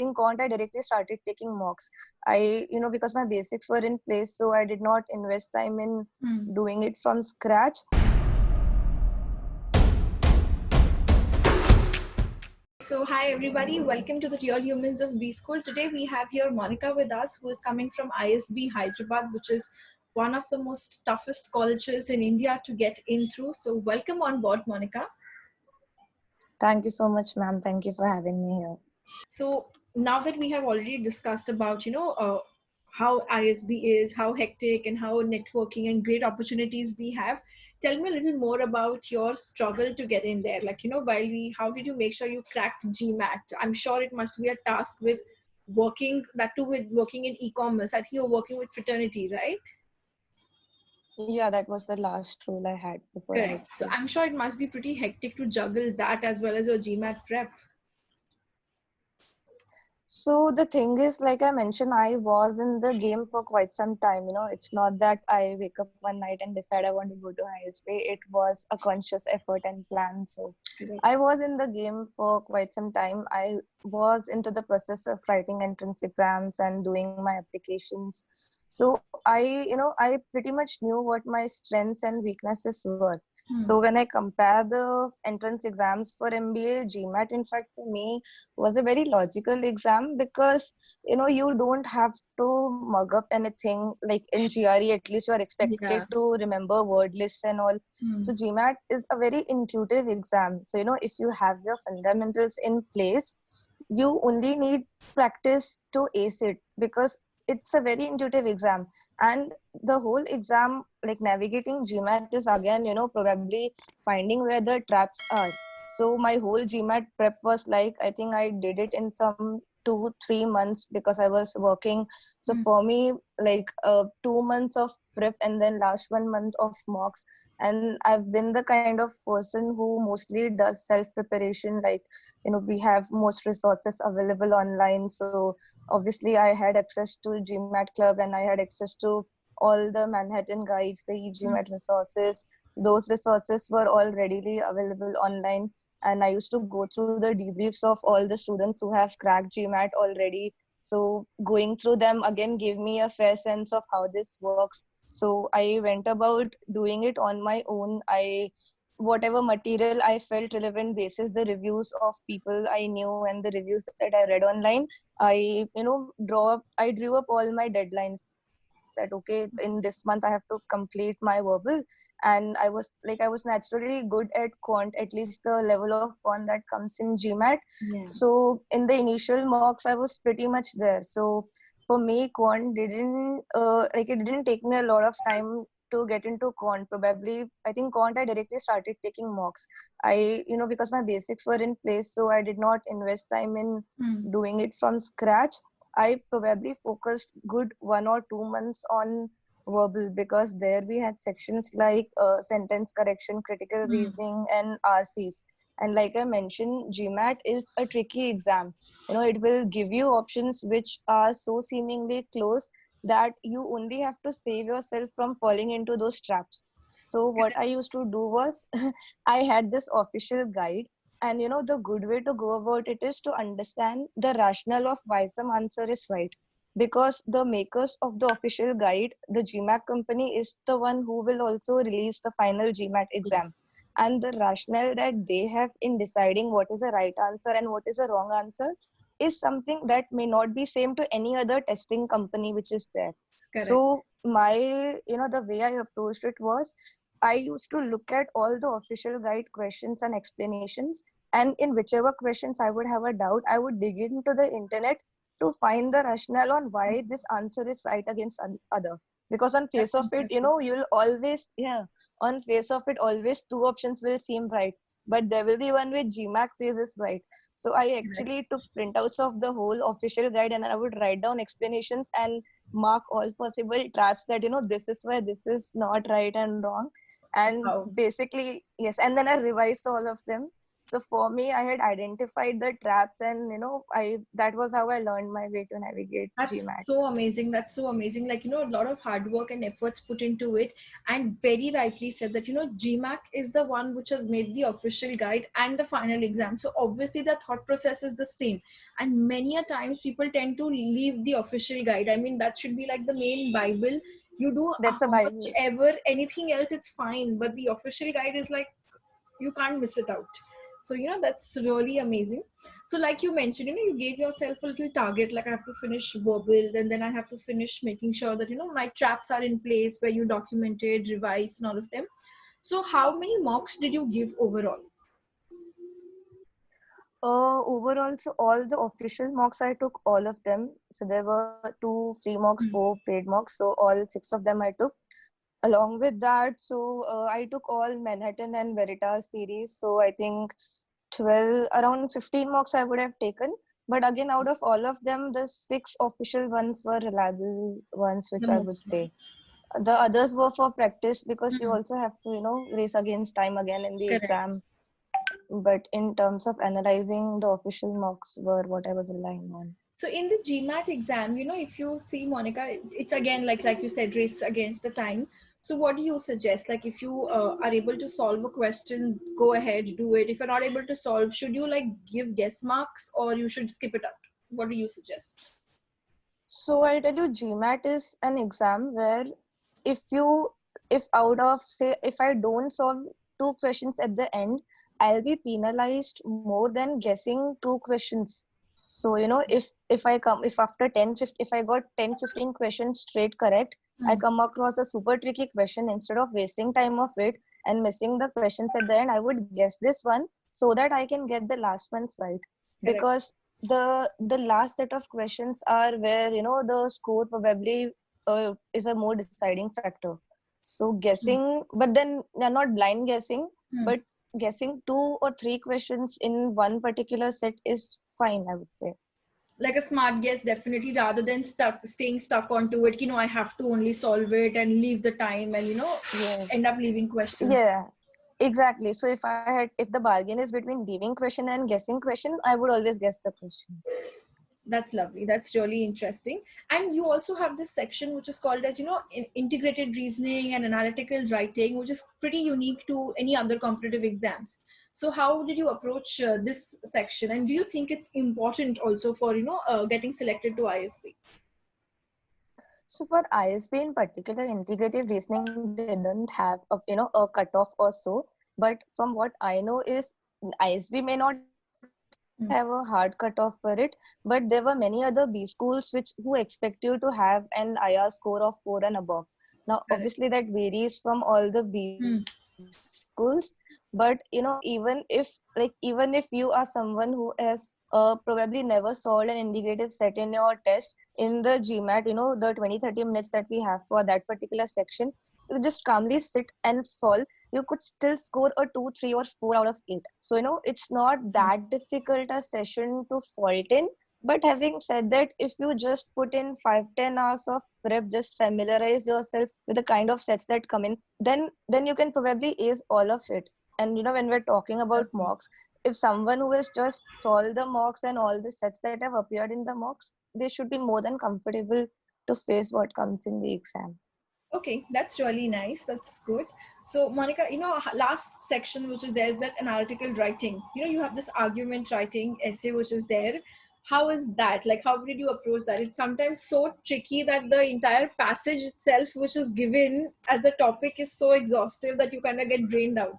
think quant, I directly started taking mocks. Because my basics were in place, so I did not invest time in doing it from scratch. So, hi everybody, welcome to the Real Humans of B School. Today we have here Monica with us, who is coming from ISB Hyderabad, which is one of the most toughest colleges in India to get in through. So, welcome on board, Monica. Thank you so much, ma'am. Thank you for having me here. So, now that we have already discussed about, how ISB is, how hectic and how networking and great opportunities we have, tell me a little more about your struggle to get in there. Like, how did you make sure you cracked GMAT? I'm sure it must be a task with working, that too with working in e-commerce. I think you're working with fraternity, right? Yeah, that was the last role I had before Correct. So ISB. I'm sure it must be pretty hectic to juggle that as well as your GMAT prep. So the thing is, like I mentioned, I was in the game for quite some time. It's not that I wake up one night and decide I want to go to ISB. It was a conscious effort and plan. So Correct. I was in the game for quite some time. I was into the process of writing entrance exams and doing my applications. So I pretty much knew what my strengths and weaknesses were. So when I compare the entrance exams for MBA, GMAT, in fact, for me, was a very logical exam because you don't have to mug up anything. Like in GRE, at least you are expected Yeah. to remember word lists and all. So GMAT is a very intuitive exam. So if you have your fundamentals in place, you only need practice to ace it, because it's a very intuitive exam. And the whole exam, like navigating GMAT, is again probably finding where the traps are. So my whole GMAT prep was like, I think I did it in some 2-3 months because I was working. So for me, like 2 months of prep and then last 1 month of mocks. And I've been the kind of person who mostly does self preparation. Like, we have most resources available online. So obviously I had access to GMAT Club, and I had access to all the Manhattan guides, the eGMAT resources. Those resources were all readily available online, and I used to go through the debriefs of all the students who have cracked GMAT already. So going through them again gave me a fair sense of how this works. So I went about doing it on my own. Whatever material I felt relevant basis the reviews of people I knew and the reviews that I read online, I drew up all my deadlines that okay, in this month I have to complete my verbal. And I was naturally good at quant, at least the level of quant that comes in GMAT. Yeah. So in the initial mocks I was pretty much there. So for me, quant didn't it didn't take me a lot of time to get into quant. Probably I think quant I directly started taking mocks. Because my basics were in place, so I did not invest time in doing it from scratch. I probably focused good 1 or 2 months on verbal, because there we had sections like sentence correction, critical reasoning, and RCs. And like I mentioned, GMAT is a tricky exam. It will give you options which are so seemingly close that you only have to save yourself from falling into those traps. So what I used to do was I had this official guide, and the good way to go about it is to understand the rationale of why some answer is right. Because the makers of the official guide, the GMAT company, is the one who will also release the final GMAT exam. And the rationale that they have in deciding what is a right answer and what is a wrong answer is something that may not be same to any other testing company which is there. Correct. So the way I approached it was, I used to look at all the official guide questions and explanations, and in whichever questions I would have a doubt, I would dig into the internet to find the rationale on why this answer is right against other. Because on face That's of it, interesting. you'll always, on face of it, always two options will seem right, but there will be one which GMAT says is right. So I Correct. actually took printouts of the whole official guide, and I would write down explanations and mark all possible traps that this is where this is not right and wrong. And Wow. basically, yes, and then I revised all of them. So for me, I had identified the traps, and that was how I learned my way to navigate That's GMAT. so amazing. That's so amazing. Like, a lot of hard work and efforts put into it. And very rightly said that, GMAT is the one which has made the official guide and the final exam. So obviously the thought process is the same. And many a times people tend to leave the official guide. I mean, that should be like the main Bible. You do That's a how much Bible. ever, anything else, it's fine. But the official guide is like, you can't miss it out. So that's really amazing. So like you mentioned, you gave yourself a little target, like I have to finish verbal, and then I have to finish making sure that my traps are in place, where you documented, revised, and all of them. So how many mocks did you give overall? Overall, so all the official mocks, I took all of them. So there were 2 free mocks, 4 paid mocks. So all 6 of them I took. Along with that, so I took all Manhattan and Veritas series. So I think 12, around 15 mocks I would have taken. But again, out of all of them, the 6 official ones were reliable ones, The which I would most say. ones. The others were for practice, because you Mhm. also have to, race against time again in the Correct. exam. But in terms of analyzing, the official mocks were what I was relying on. So in the GMAT exam, if you see, Monica, it's again like you said, race against the time. So what do you suggest? Like if you are able to solve a question, go ahead, do it. If you're not able to solve, should you like give guess marks, or you should skip it out? What do you suggest? So I tell you, GMAT is an exam where if you, if out of, say, if I don't solve 2 questions at the end, I'll be penalized more than guessing 2 questions. So, if after 10, 15, if I got 10, 15 questions straight correct, I Hmm. come across a super tricky question, instead of wasting time of it and missing the questions at the end, I would guess this one so that I can get the last ones right. Correct. Because the last set of questions are where the score probably is a more deciding factor. So Hmm. guessing, but then they're not blind guessing, Hmm. but guessing 2 or 3 questions in one particular set is fine, I would say. Like a smart guess, definitely, rather than staying stuck onto it. I have to only solve it and leave the time, and end Yes. up leaving questions. Yeah, exactly. So if the bargain is between leaving question and guessing question, I would always guess the question. That's lovely. That's really interesting. And you also have this section which is called as, integrated reasoning and analytical writing, which is pretty unique to any other competitive exams. So how did you approach this section? And do you think it's important also for, getting selected to ISB? So for ISB in particular, integrative reasoning didn't have a cutoff or so. But from what I know is, ISB may not have a hard cutoff for it, but there were many other B schools who expect you to have an IR score of 4 and above. Now, obviously Correct. that varies from all the B Hmm. schools, but even if you are someone who has probably never solved an integrative set in your test, in the GMAT, the 20-30 minutes that we have for that particular section, you just calmly sit and solve. You could still score a 2, 3, or 4 out of 8. So it's not that difficult a session to fault in. But having said that, if you just put in 5-10 hours of prep, just familiarize yourself with the kind of sets that come in, then you can probably ace all of it. And when we're talking about Lovely. mocks, if someone who has just solved the mocks and all the sets that have appeared in the mocks, they should be more than comfortable to face what comes in the exam. Okay, that's really nice. That's good. So, Monica, last section which is there is that analytical writing. You have this argument writing essay which is there. How is that? Like, how did you approach that? It's sometimes so tricky that the entire passage itself, which is given as the topic, is so exhaustive that you kind of get drained out.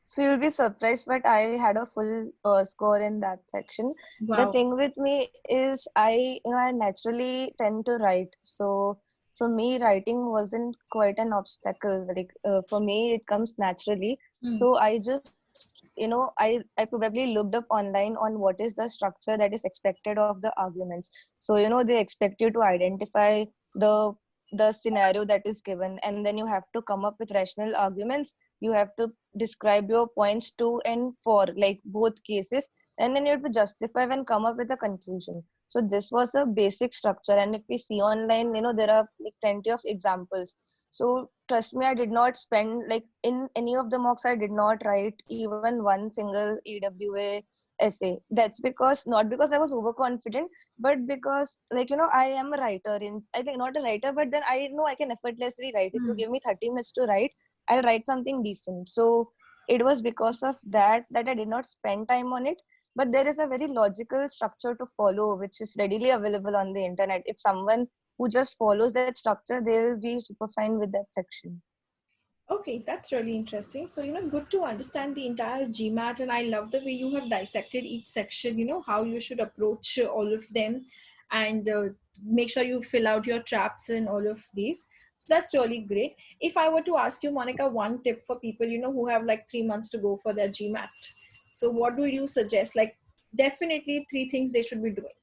So you'll be surprised, but I had a full score in that section. The Wow. thing with me is I naturally tend to write. So for me, writing wasn't quite an obstacle. Like for me, it comes naturally. Hmm. So I just I probably looked up online on what is the structure that is expected of the arguments. So they expect you to identify the the scenario that is given, and then you have to come up with rational arguments. You have to describe your points to and for, like, both cases, and then you have to justify and come up with a conclusion. So this was a basic structure, and if we see online, there are like plenty of examples. So trust me, I did not spend, like, in any of the mocks, I did not write even one single EWA essay. That's because, not because I was overconfident, but because, like, I am a writer. I think not a writer, but then I know I can effortlessly write. If you give me 30 minutes to write, I'll write something decent. So it was because of that I did not spend time on it. But there is a very logical structure to follow, which is readily available on the internet. If someone who just follows that structure, they'll be super fine with that section. Okay, that's really interesting. So, good to understand the entire GMAT, and I love the way you have dissected each section, how you should approach all of them, and make sure you fill out your traps and all of these. So that's really great. If I were to ask you, Monica, one tip for people, who have like 3 months to go for their GMAT. So what do you suggest? Like, definitely 3 things they should be doing.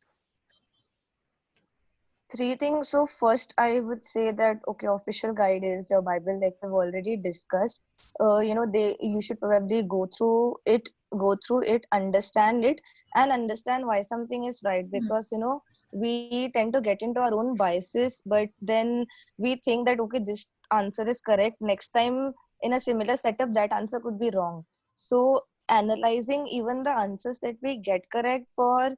Three things. So first, I would say that, okay, official guide is your Bible, like we've already discussed. You should probably go through it, understand it, and understand why something is right. Because we tend to get into our own biases, but then we think that, okay, this answer is correct. Next time in a similar setup, that answer could be wrong. So analyzing even the answers that we get correct for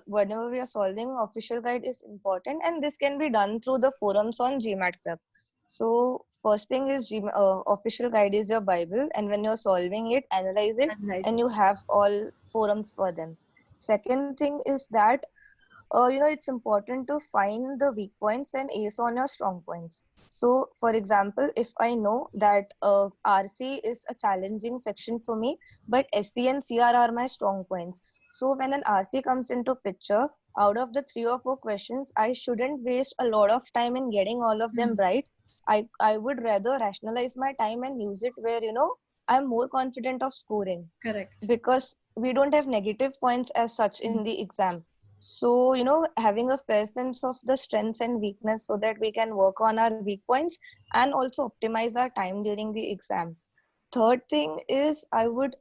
whenever we are solving official guide is important, and this can be done through the forums on GMAT Club. So first thing is official guide is your Bible, and when you're solving it, analyze it, Analyze and it. you have all forums for them. Second thing is that it's important to find the weak points and ace on your strong points. So, for example, if I know that RC is a challenging section for me, but SC and CR are my strong points. So, when an RC comes into picture, out of the 3 or 4 questions, I shouldn't waste a lot of time in getting all of them right. I would rather rationalize my time and use it where, I'm more confident of scoring, Correct. because we don't have negative points as such in the exam. So having a fair sense of the strengths and weakness so that we can work on our weak points and also optimize our time during the exam. Third thing is, I would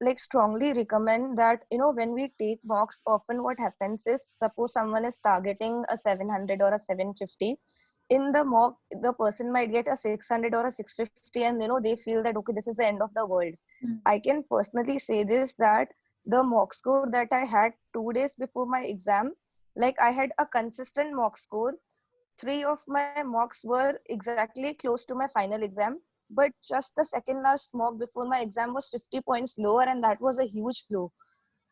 like strongly recommend that when we take mocks, often what happens is, suppose someone is targeting a 700 or a 750, in the mock the person might get a 600 or a 650, and they feel that, okay, this is the end of the world. I can personally say this, that the mock score that I had 2 days before my exam, like I had a consistent mock score. Three of my mocks were exactly close to my final exam, but just the second last mock before my exam was 50 points lower, and that was a huge blow.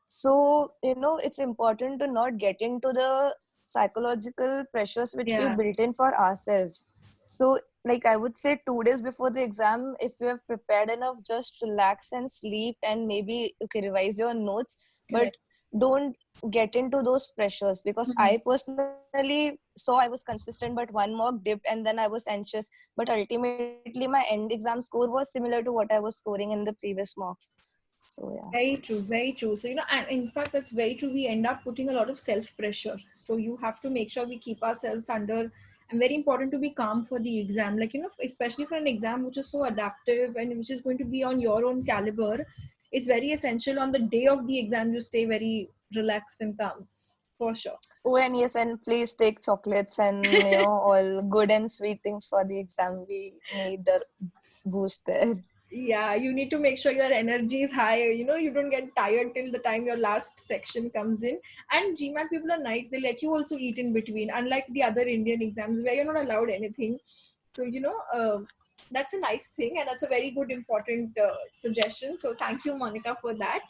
So it's important to not get into the psychological pressures which we Yeah. built in for ourselves. So, like, I would say 2 days before the exam, if you have prepared enough, just relax and sleep, and maybe revise your notes. But Correct. don't get into those pressures, because I personally saw I was consistent, but one mock dipped and then I was anxious. But ultimately, my end exam score was similar to what I was scoring in the previous mocks. So yeah. Very true, very true. So, and in fact, that's very true. We end up putting a lot of self pressure. So, you have to make sure we keep ourselves under, and very important to be calm for the exam. Like, especially for an exam which is so adaptive and which is going to be on your own caliber, it's very essential on the day of the exam you stay very relaxed and calm, for sure. Oh, and yes, and please take chocolates and all good and sweet things for the exam. We need the boost there. Yeah, you need to make sure your energy is high. You don't get tired till the time your last section comes in. And GMAT people are nice, they let you also eat in between, unlike the other Indian exams where you're not allowed anything. So that's a nice thing, and that's a very good important suggestion. So thank you, Monica, for that.